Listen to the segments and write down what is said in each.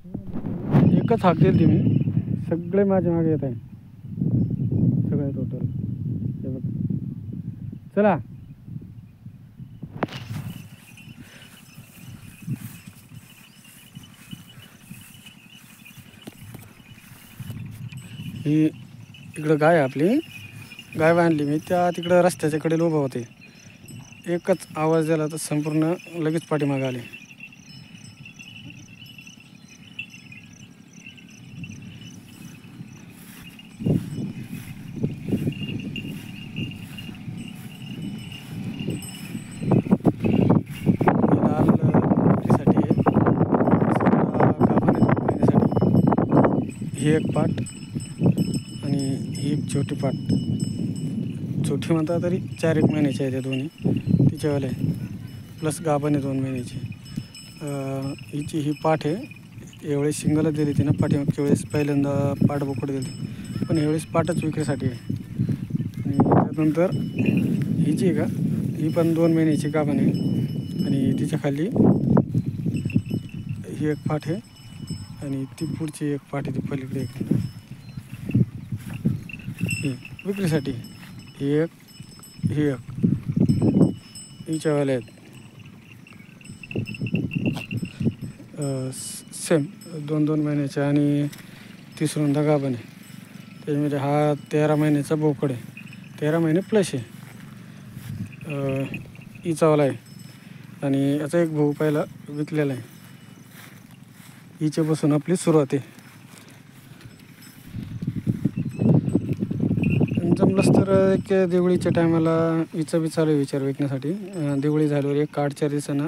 एकच हाक दिली मी, सगळे माझ्या मागे येत आहे, सगळे टोटल. हे बघ, चला. ही इकडं गाय आपली, गाय बांधली मी त्या तिकडं रस्त्याच्या कडेला उभं होते. एकच आवाज दिला तर संपूर्ण लगेच पाठीमागे आले. ही एक पाट आणि ही एक छोटी पाट. छोटी म्हणता तरी 4-1 महिन्याची आहे त्या दोन्ही, तिच्यावाले प्लस गाभण आहे 2 महिन्याची. हिची ही पाठ आहे. यावेळेस सिंगलच दिली तिनं, पाठीमागच्या वेळेस पहिल्यांदा पाठ बोकड दिली, पण यावेळेस पाठच विक्रीसाठी आहे. आणि त्यानंतर हिची आहे का, ही पण 2 महिन्याची गाभण आहे. आणि तिच्या खाली ही एक पाठ आहे आणि ती पुढची एक पाठ आहे, ती पलीकडे एक ही विक्रीसाठी. ही एक, ही एक, हिच्यावाल्या आहेत सेम 2-2 महिन्याच्या आणि 30 रुंदा गाभण आहे. त्याच्यामध्ये हा 13 महिन्याचा बोकड आहे, 13 महिने प्लस आहे. हिचावाला आहे आणि याचा एक भाऊ पहिला विकलेला आहे. हिच्यापासून आपली सुरुवात आहे. जमलंच तर एक दिवाळीच्या टायमाला हिचा बी चालू आहे विचार विकण्यासाठी. दिवाळी झाल्यावर एक 8-4 दिवसांना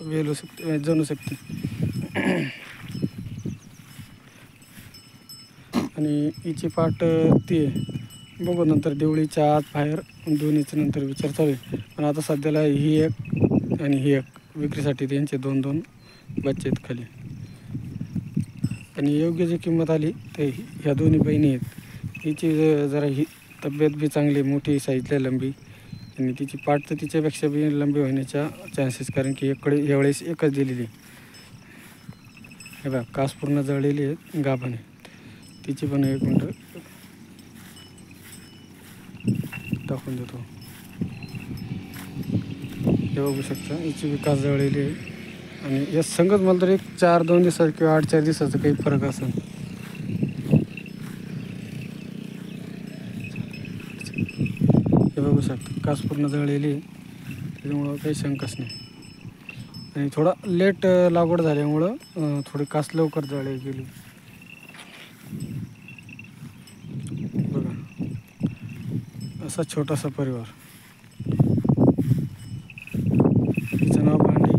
वेलू शकते, जणू शकते. आणि हिची पाठ ती आहे, बघू नंतर दिवाळीच्या आत बाहेर दोन्हीचं नंतर विचार चालू आहे. पण आता सध्याला ही एक आणि ही एक विक्रीसाठी, त्यांचे 2-2 बच्चे आहेत खाली. आणि योग्य जी किंमत आली तर ह्या दोन्ही बहिणी आहेत. हिची जरा ही तब्येत बी चांगली, मोठी साईजला लंबी, आणि तिची पाठ तर तिच्यापेक्षा बी लंबी होण्याच्या चान्सेस, कारण की इकडे यावेळेस एकच दिलेली. हे बघा, कास पूर्ण जळलेली आहे, गाभण आहे. तिची पण 1 मिनटं दाखवून देतो. हे बघू शकता, हिची बी कास जळलेली आहे. आणि या संगत मला तर एक 4-2 दिवसाचं किंवा 8-4 दिवसाचा काही फरक असेल. हे बघू शकता, कास पूर्ण जळलेली आहे, त्याच्यामुळं काही शंकाच नाही. आणि थोडा लेट लागवड झाल्यामुळं थोडी कास लवकर जळली गेली. बघा, असा छोटासा परिवार. तिचं नाव भांडी,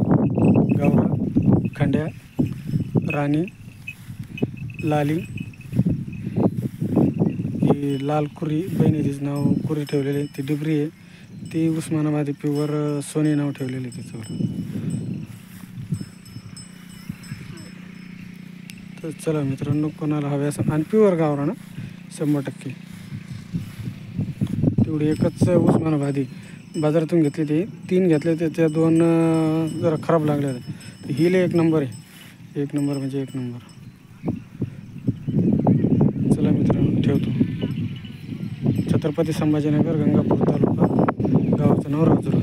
गौरा, खंड्या, राणी, लाली. ही लाल कुरी बहिणी, तिचं नाव कुरी ठेवलेली आहे. ती डिबरी आहे, ती उस्मानाबादी प्युअर सोनी नाव ठेवलेली आहे तिच्यावर. तर चला मित्रांनो, कोणाला हवे असं, आणि प्युअर गावरान 100%. तेवढी एकच उस्मानाबादी बाजारातून घेतली, ती 3 घेतले, त्या 2 जरा खराब लागले होते. हिले 1 नंबर आहे, 1 नंबर म्हणजे 1 नंबर. चला मित्रांनो, ठेवतो. छत्रपती संभाजीनगर, गंगापूर तालुका, गावचं नाव राजुरा.